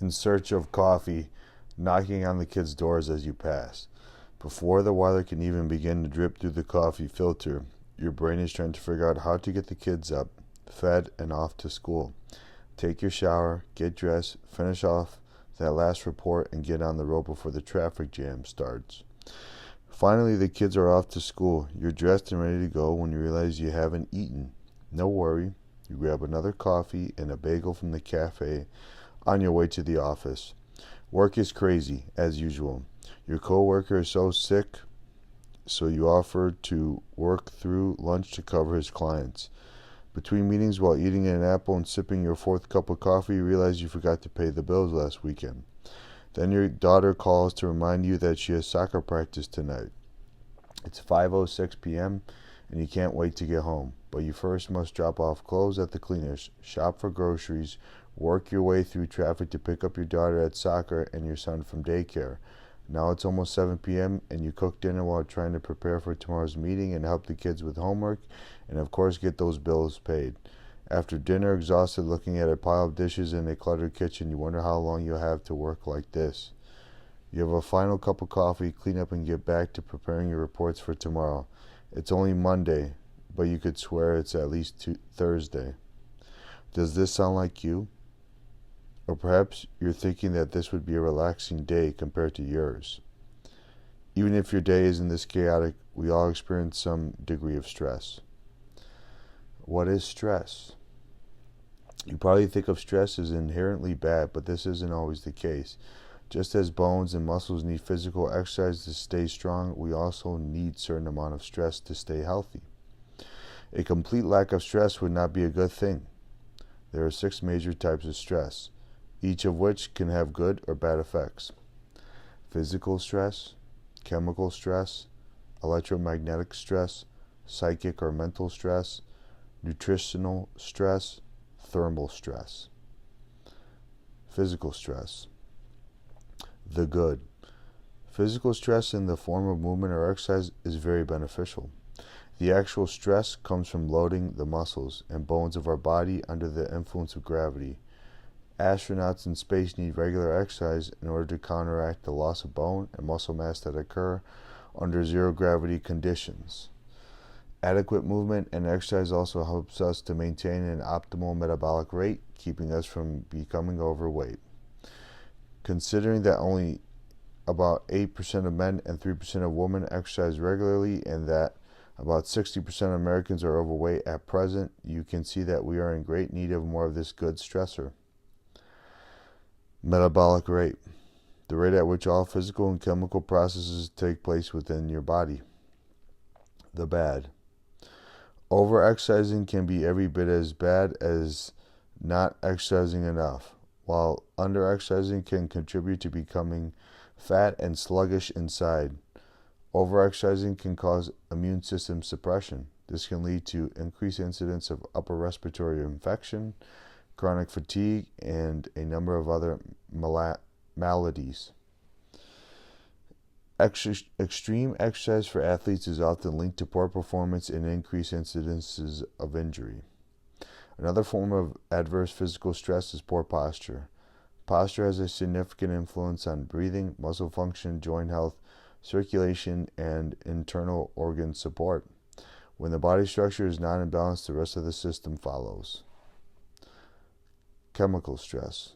in search of coffee, knocking on the kids' doors as you pass. Before the water can even begin to drip through the coffee filter, your brain is trying to figure out how to get the kids up, fed, and off to school. Take your shower, get dressed, finish off that last report, and get on the road before the traffic jam starts. Finally, the kids are off to school. You're dressed and ready to go when you realize you haven't eaten. No worry. You grab another coffee and a bagel from the cafe on your way to the office. Work is crazy, as usual. Your coworker is so sick, so you offer to work through lunch to cover his clients. Between meetings, while eating an apple and sipping your fourth cup of coffee, you realize you forgot to pay the bills last weekend. Then your daughter calls to remind you that she has soccer practice tonight. It's 5:06 p.m. and you can't wait to get home. But you first must drop off clothes at the cleaners, shop for groceries, work your way through traffic to pick up your daughter at soccer and your son from daycare. Now it's almost 7 p.m. and you cook dinner while trying to prepare for tomorrow's meeting and help the kids with homework and of course get those bills paid. After dinner, exhausted looking at a pile of dishes in a cluttered kitchen, you wonder how long you'll have to work like this. You have a final cup of coffee, clean up and get back to preparing your reports for tomorrow. It's only Monday, but you could swear it's at least Thursday. Does this sound like you? Or perhaps you're thinking that this would be a relaxing day compared to yours. Even if your day isn't this chaotic, we all experience some degree of stress. What is stress? You probably think of stress as inherently bad, but this isn't always the case. Just as bones and muscles need physical exercise to stay strong, we also need a certain amount of stress to stay healthy. A complete lack of stress would not be a good thing. There are 6 major types of stress, each of which can have good or bad effects. Physical stress, chemical stress, electromagnetic stress, psychic or mental stress, nutritional stress, thermal stress. Physical stress. The good. Physical stress in the form of movement or exercise is very beneficial. The actual stress comes from loading the muscles and bones of our body under the influence of gravity. Astronauts in space need regular exercise in order to counteract the loss of bone and muscle mass that occur under zero gravity conditions. Adequate movement and exercise also helps us to maintain an optimal metabolic rate, keeping us from becoming overweight. Considering that only about 8% of men and 3% of women exercise regularly and that about 60% of Americans are overweight at present, you can see that we are in great need of more of this good stressor. Metabolic rate. The rate at which all physical and chemical processes take place within your body. The bad. Overexercising can be every bit as bad as not exercising enough, while underexercising can contribute to becoming fat and sluggish inside. Overexercising can cause immune system suppression. This can lead to increased incidence of upper respiratory infection, chronic fatigue, and a number of other maladies. Extreme exercise for athletes is often linked to poor performance and increased incidences of injury. Another form of adverse physical stress is poor posture. Posture has a significant influence on breathing, muscle function, joint health, circulation, and internal organ support. When the body structure is not in balance, the rest of the system follows. Chemical stress.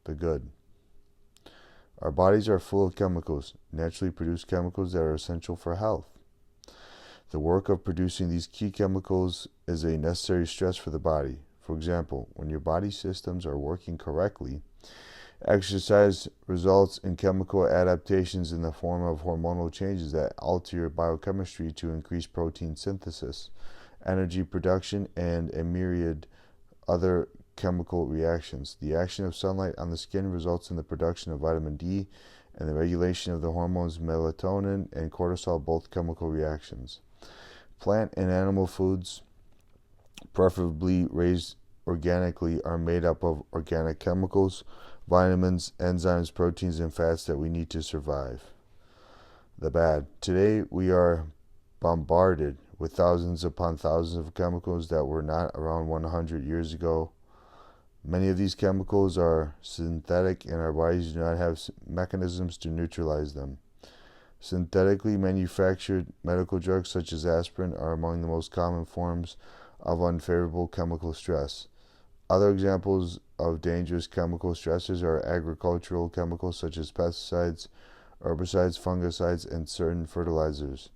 The good. Our bodies are full of chemicals, naturally produced chemicals that are essential for health. The work of producing these key chemicals is a necessary stress for the body. For example, when your body systems are working correctly, exercise results in chemical adaptations in the form of hormonal changes that alter your biochemistry to increase protein synthesis, energy production, and a myriad other chemical reactions. The action of sunlight on the skin results in the production of vitamin D and the regulation of the hormones melatonin and cortisol, both chemical reactions. Plant and animal foods, preferably raised organically, are made up of organic chemicals, vitamins, enzymes, proteins, and fats that we need to survive. The bad. Today we are bombarded with thousands upon thousands of chemicals that were not around 100 years ago. Many of these chemicals are synthetic and our bodies do not have mechanisms to neutralize them. Synthetically manufactured medical drugs such as aspirin are among the most common forms of unfavorable chemical stress. Other examples of dangerous chemical stressors are agricultural chemicals such as pesticides, herbicides, fungicides, and certain fertilizers.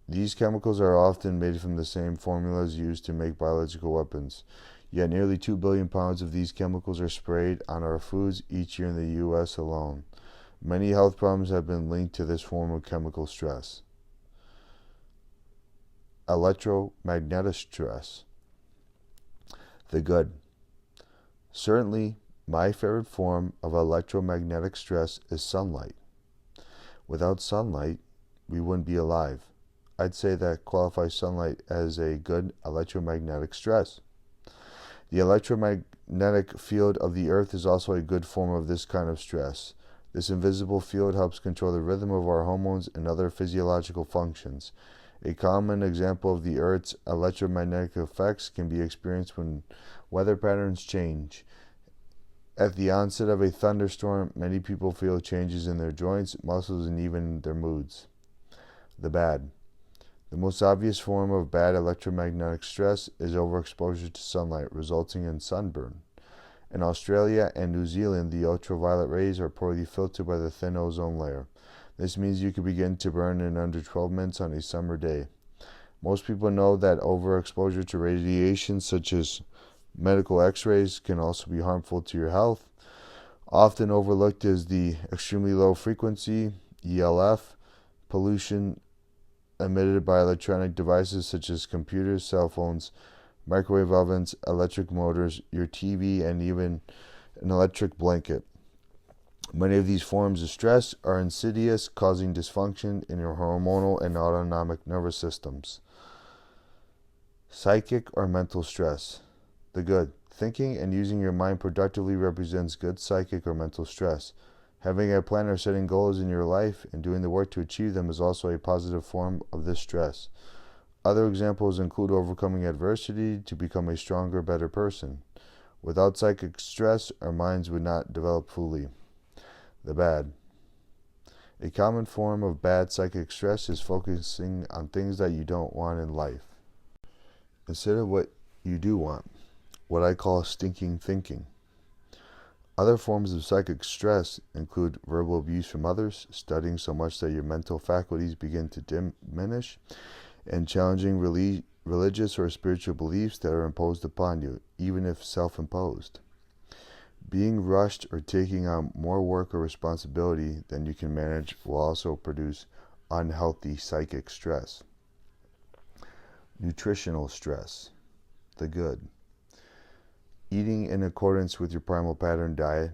These chemicals are often made from the same formulas used to make biological weapons. Yet nearly 2 billion pounds of these chemicals are sprayed on our foods each year in the U.S. alone. Many health problems have been linked to this form of chemical stress. Electromagnetic stress. The good. Certainly, my favorite form of electromagnetic stress is sunlight. Without sunlight, we wouldn't be alive. I'd say that qualifies sunlight as a good electromagnetic stress. The electromagnetic field of the earth is also a good form of this kind of stress. This invisible field helps control the rhythm of our hormones and other physiological functions. A common example of the earth's electromagnetic effects can be experienced when weather patterns change. At the onset of a thunderstorm, many people feel changes in their joints, muscles, and even their moods. The bad. The most obvious form of bad electromagnetic stress is overexposure to sunlight, resulting in sunburn. In Australia and New Zealand, the ultraviolet rays are poorly filtered by the thin ozone layer. This means you can begin to burn in under 12 minutes on a summer day. Most people know that overexposure to radiation, such as medical x-rays, can also be harmful to your health. Often overlooked is the extremely low frequency, ELF, pollution emitted by electronic devices such as computers, cell phones, microwave ovens, electric motors, your TV, and even an electric blanket. Many of these forms of stress are insidious, causing dysfunction in your hormonal and autonomic nervous systems. Psychic or mental stress. The good. Thinking and using your mind productively represents good psychic or mental stress. Having a plan or setting goals in your life and doing the work to achieve them is also a positive form of this stress. Other examples include overcoming adversity to become a stronger, better person. Without psychic stress, our minds would not develop fully. The bad. A common form of bad psychic stress is focusing on things that you don't want in life instead of what you do want, what I call stinking thinking. Other forms of psychic stress include verbal abuse from others, studying so much that your mental faculties begin to diminish, and challenging religious or spiritual beliefs that are imposed upon you, even if self-imposed. Being rushed or taking on more work or responsibility than you can manage will also produce unhealthy psychic stress. Nutritional stress. The good. Eating in accordance with your primal pattern diet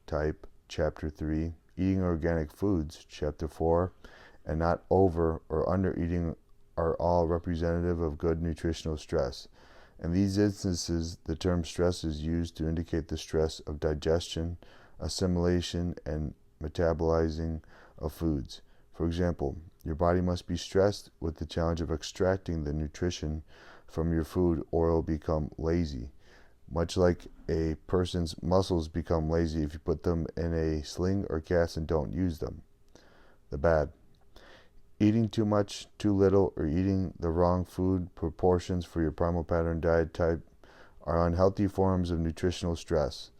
type, Chapter 3, eating organic foods, Chapter 4, and not over or under eating are all representative of good nutritional stress. In these instances, the term stress is used to indicate the stress of digestion, assimilation, and metabolizing of foods. For example, your body must be stressed with the challenge of extracting the nutrition from your food or it will become lazy. Much like a person's muscles become lazy if you put them in a sling or cast and don't use them. The bad. Eating too much, too little, or eating the wrong food proportions for your primal pattern diet type are unhealthy forms of nutritional stress.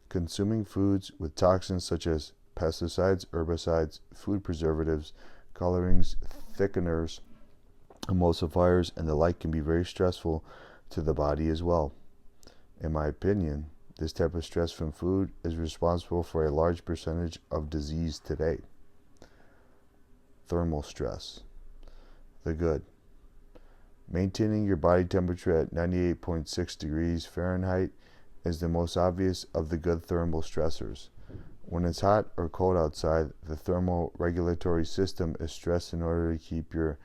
Consuming foods with toxins such as pesticides, herbicides, food preservatives, colorings, thickeners, emulsifiers, and the like can be very stressful to the body as well. In my opinion, this type of stress from food is responsible for a large percentage of disease today. Thermal stress. The good. Maintaining your body temperature at 98.6 degrees Fahrenheit is the most obvious of the good thermal stressors. When it's hot or cold outside, the thermal regulatory system is stressed in order to keep your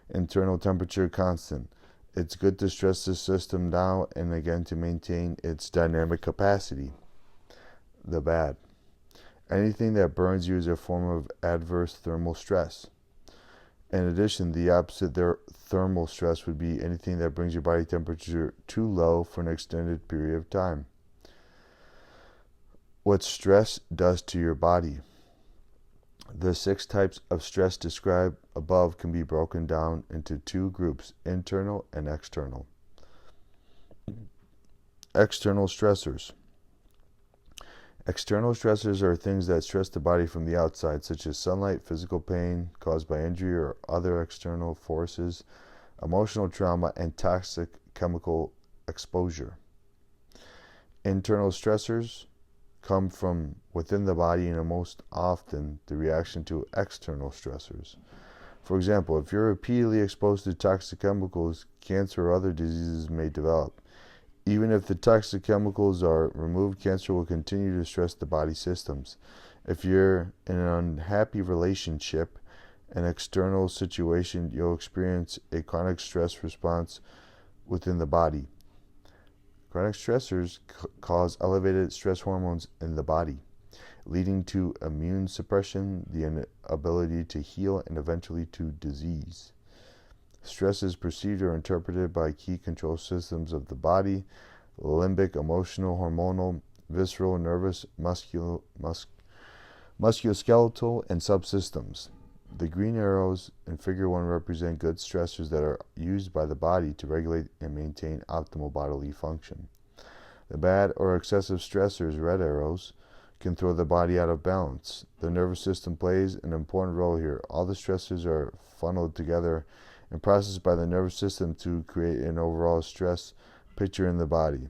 internal temperature constant. It's good to stress this system now and again to maintain its dynamic capacity. The bad. Anything that burns you is a form of adverse thermal stress. In addition, the opposite thermal stress would be anything that brings your body temperature too low for an extended period of time. what stress does to your body. The 6 types of stress described above can be broken down into 2 groups, internal and external. External stressors. External stressors are things that stress the body from the outside, such as sunlight, physical pain caused by injury or other external forces, emotional trauma, and toxic chemical exposure. Internal stressors come from within the body and are most often the reaction to external stressors. For example, if you're repeatedly exposed to toxic chemicals, cancer or other diseases may develop. Even if the toxic chemicals are removed, cancer will continue to stress the body systems. If you're in an unhappy relationship, an external situation, you'll experience a chronic stress response within the body. Chronic stressors cause elevated stress hormones in the body, leading to immune suppression, the inability to heal, and eventually to disease. Stress is perceived or interpreted by key control systems of the body: limbic, emotional, hormonal, visceral, nervous, musculoskeletal, and subsystems. The green arrows in Figure 1 represent good stressors that are used by the body to regulate and maintain optimal bodily function. The bad or excessive stressors, red arrows, can throw the body out of balance. The nervous system plays an important role here. All the stressors are funneled together and processed by the nervous system to create an overall stress picture in the body.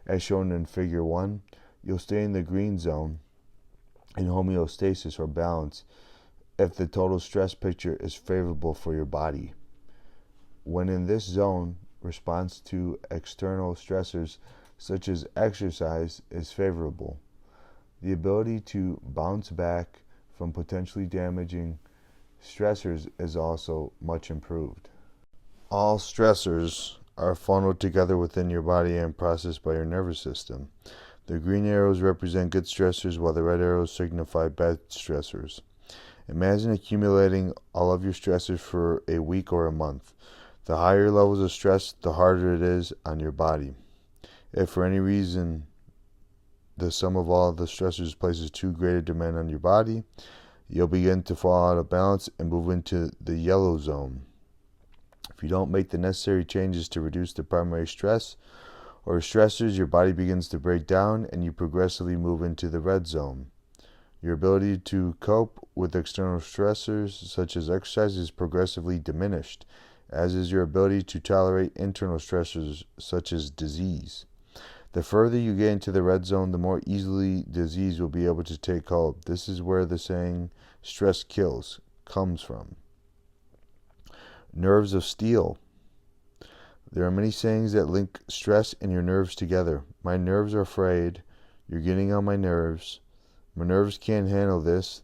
As shown in Figure 1, you'll stay in the green zone in homeostasis or balance if the total stress picture is favorable for your body. When in this zone, response to external stressors such as exercise is favorable. The ability to bounce back from potentially damaging stressors is also much improved. All stressors are funneled together within your body and processed by your nervous system. The green arrows represent good stressors while the red arrows signify bad stressors. Imagine accumulating all of your stressors for a week or a month. The higher levels of stress, the harder it is on your body. If for any reason the sum of all the stressors places too great a demand on your body, you'll begin to fall out of balance and move into the yellow zone. If you don't make the necessary changes to reduce the primary stress or stressors, your body begins to break down and you progressively move into the red zone. Your ability to cope with external stressors, such as exercise, is progressively diminished, as is your ability to tolerate internal stressors, such as disease. The further you get into the red zone, the more easily disease will be able to take hold. This is where the saying, stress kills, comes from. Nerves of steel. There are many sayings that link stress and your nerves together. My nerves are afraid. You're getting on my nerves. My nerves can't handle this.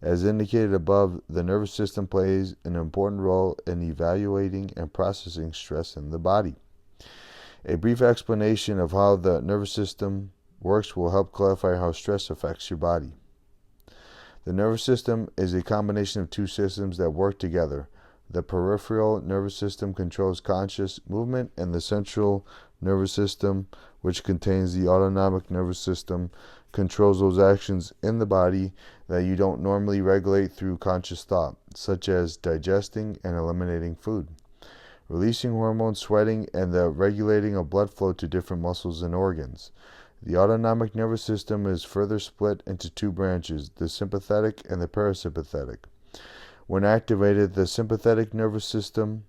As indicated above, the nervous system plays an important role in evaluating and processing stress in the body. A brief explanation of how the nervous system works will help clarify how stress affects your body. The nervous system is a combination of 2 systems that work together. The peripheral nervous system controls conscious movement, and the central nervous system, which contains the autonomic nervous system, controls those actions in the body that you don't normally regulate through conscious thought, such as digesting and eliminating food, releasing hormones, sweating, and the regulating of blood flow to different muscles and organs. The autonomic nervous system is further split into 2 branches, the sympathetic and the parasympathetic. When activated, the sympathetic nervous system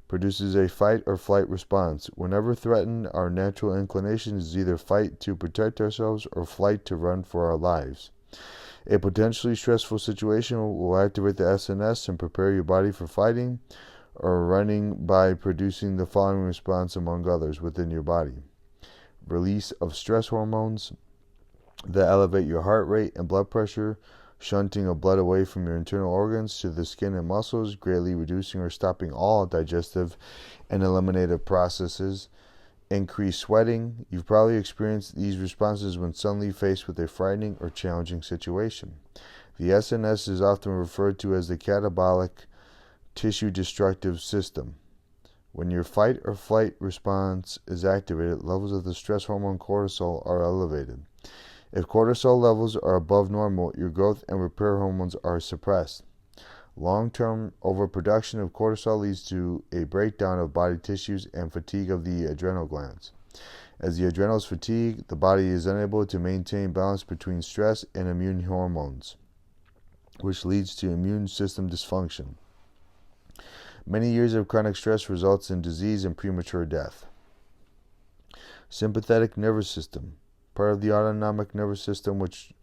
produces a fight or flight response. Whenever threatened, our natural inclination is either fight to protect ourselves or flight to run for our lives. A potentially stressful situation will activate the SNS and prepare your body for fighting or running by producing the following response, among others, within your body. Release of stress hormones that elevate your heart rate and blood pressure, shunting of blood away from your internal organs to the skin and muscles, greatly reducing or stopping all digestive and eliminative processes. Increased sweating. You've probably experienced these responses when suddenly faced with a frightening or challenging situation. The SNS is often referred to as the catabolic tissue destructive system. When your fight or flight response is activated, levels of the stress hormone cortisol are elevated. If cortisol levels are above normal, your growth and repair hormones are suppressed. Long-term overproduction of cortisol leads to a breakdown of body tissues and fatigue of the adrenal glands. As the adrenals fatigue, the body is unable to maintain balance between stress and immune hormones, which leads to immune system dysfunction. Many years of chronic stress results in disease and premature death. Sympathetic nervous system, part of the autonomic nervous system, which,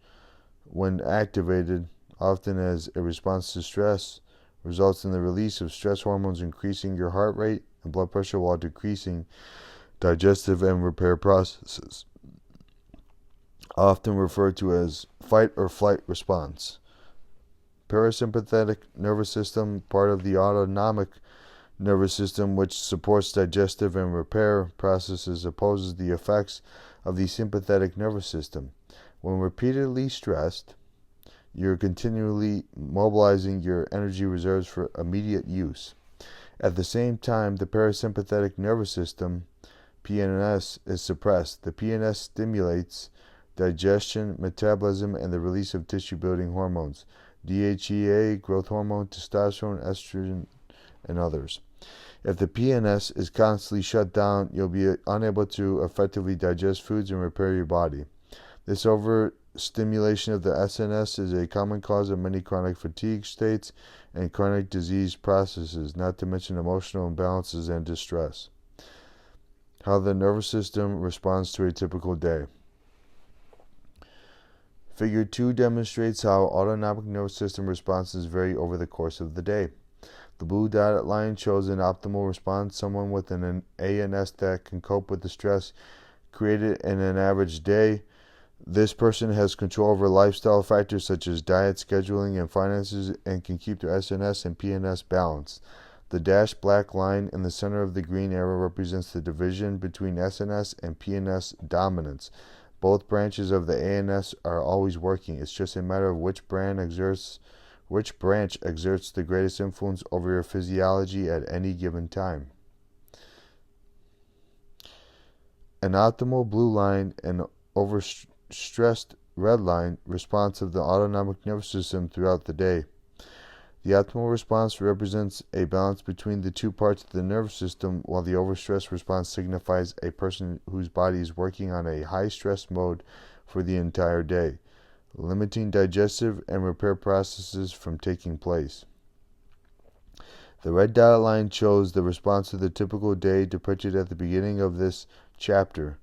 when activated, often as a response to stress, results in the release of stress hormones, increasing your heart rate and blood pressure while decreasing digestive and repair processes, often referred to as fight or flight response. Parasympathetic nervous system, part of the autonomic nervous system, which supports digestive and repair processes, opposes the effects of the sympathetic nervous system. When repeatedly stressed, you're continually mobilizing your energy reserves for immediate use. At the same time, the parasympathetic nervous system, PNS, is suppressed. The PNS stimulates digestion, metabolism, and the release of tissue-building hormones, DHEA, growth hormone, testosterone, estrogen, and others. If the PNS is constantly shut down, you'll be unable to effectively digest foods and repair your body. This overstimulation of the SNS is a common cause of many chronic fatigue states and chronic disease processes, not to mention emotional imbalances and distress. How the nervous system responds to a typical day. Figure 2 demonstrates how autonomic nervous system responses vary over the course of the day. The blue dotted line shows an optimal response, someone with an ANS that can cope with the stress created in an average day. This person has control over lifestyle factors such as diet, scheduling, and finances, and can keep their SNS and PNS balanced. The dashed black line in the center of the green arrow represents the division between SNS and PNS dominance. Both branches of the ANS are always working. It's just a matter of which branch exerts the greatest influence over your physiology at any given time. An optimal blue line and overstressed red line response of the autonomic nervous system throughout the day. The optimal response represents a balance between the two parts of the nervous system, while the overstressed response signifies a person whose body is working on a high-stress mode for the entire day, limiting digestive and repair processes from taking place. The red dotted line shows the response of the typical day depicted at the beginning of this chapter.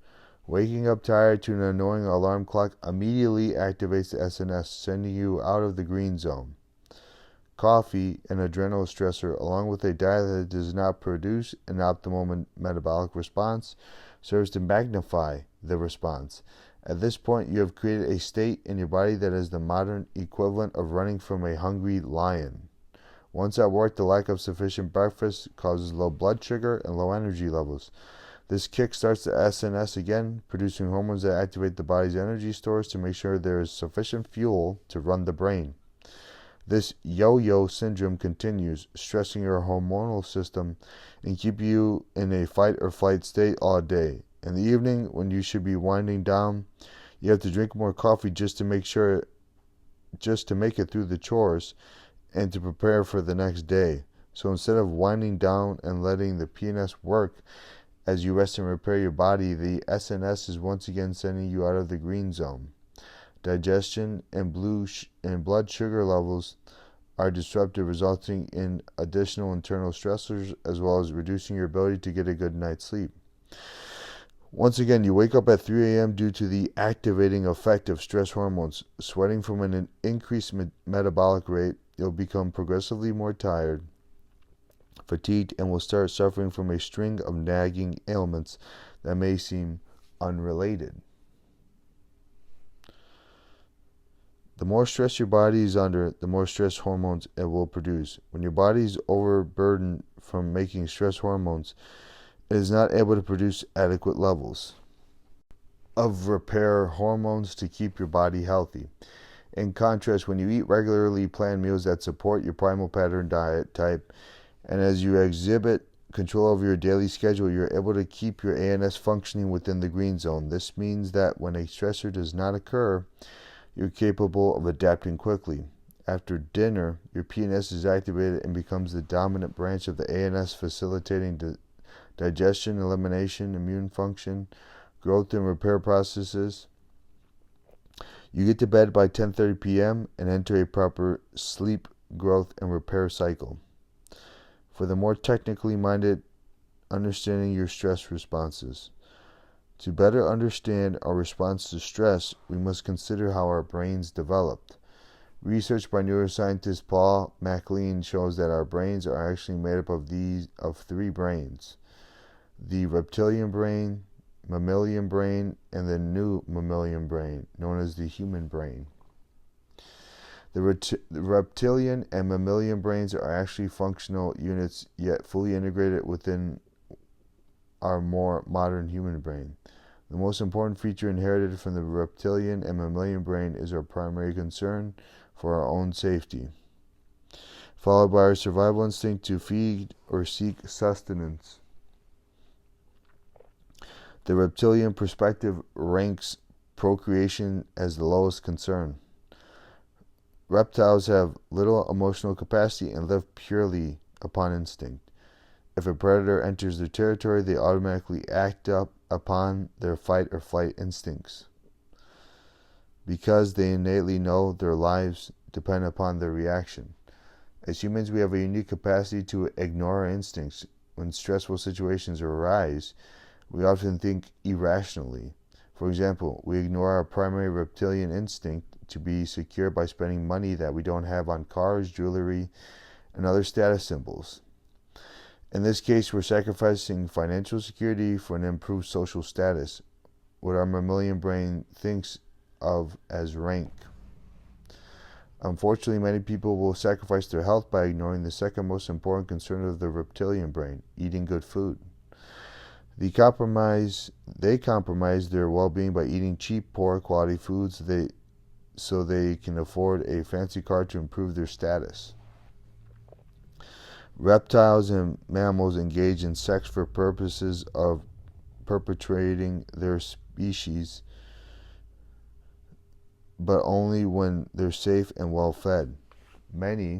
Waking up tired to an annoying alarm clock immediately activates the SNS, sending you out of the green zone. Coffee, an adrenal stressor, along with a diet that does not produce an optimal metabolic response, serves to magnify the response. At this point, you have created a state in your body that is the modern equivalent of running from a hungry lion. Once at work, the lack of sufficient breakfast causes low blood sugar and low energy levels. This kickstarts the SNS again, producing hormones that activate the body's energy stores to make sure there is sufficient fuel to run the brain. This yo-yo syndrome continues, stressing your hormonal system and keep you in a fight or flight state all day. In the evening, when you should be winding down, you have to drink more coffee just to make it through the chores and to prepare for the next day. So instead of winding down and letting the PNS work as you rest and repair your body, the SNS is once again sending you out of the green zone. Digestion and blood sugar levels are disrupted, resulting in additional internal stressors as well as reducing your ability to get a good night's sleep. Once again, you wake up at 3 a.m. due to the activating effect of stress hormones. Sweating from an increased metabolic rate, you'll become progressively more tired, fatigued, and will start suffering from a string of nagging ailments that may seem unrelated. The more stress your body is under, the more stress hormones it will produce. When your body is overburdened from making stress hormones, it is not able to produce adequate levels of repair hormones to keep your body healthy. In contrast, when you eat regularly planned meals that support your primal pattern diet type, and as you exhibit control over your daily schedule, you're able to keep your ANS functioning within the green zone. This means that when a stressor does not occur, you're capable of adapting quickly. After dinner, your PNS is activated and becomes the dominant branch of the ANS, facilitating digestion, elimination, immune function, growth and repair processes. You get to bed by 10:30 p.m. and enter a proper sleep, growth, and repair cycle. For the more technically minded, understanding your stress responses. To better understand our response to stress, we must consider how our brains developed. Research by neuroscientist Paul MacLean shows that our brains are actually made up of three brains: the reptilian brain, mammalian brain, and the new mammalian brain, known as the human brain. The reptilian and mammalian brains are actually functional units, yet fully integrated within our more modern human brain. The most important feature inherited from the reptilian and mammalian brain is our primary concern for our own safety, followed by our survival instinct to feed or seek sustenance. The reptilian perspective ranks procreation as the lowest concern. Reptiles have little emotional capacity and live purely upon instinct. If a predator enters their territory, they automatically act up upon their fight or flight instincts, because they innately know their lives depend upon their reaction. As humans, we have a unique capacity to ignore our instincts. When stressful situations arise, we often think irrationally. For example, we ignore our primary reptilian instinct to be secure by spending money that we don't have on cars, jewelry, and other status symbols. In this case, we're sacrificing financial security for an improved social status, what our mammalian brain thinks of as rank. Unfortunately, many people will sacrifice their health by ignoring the second most important concern of the reptilian brain: eating good food. They compromise their well-being by eating cheap, poor quality foods so they can afford a fancy car to improve their status. Reptiles and mammals engage in sex for purposes of perpetuating their species, but only when they're safe and well fed. Many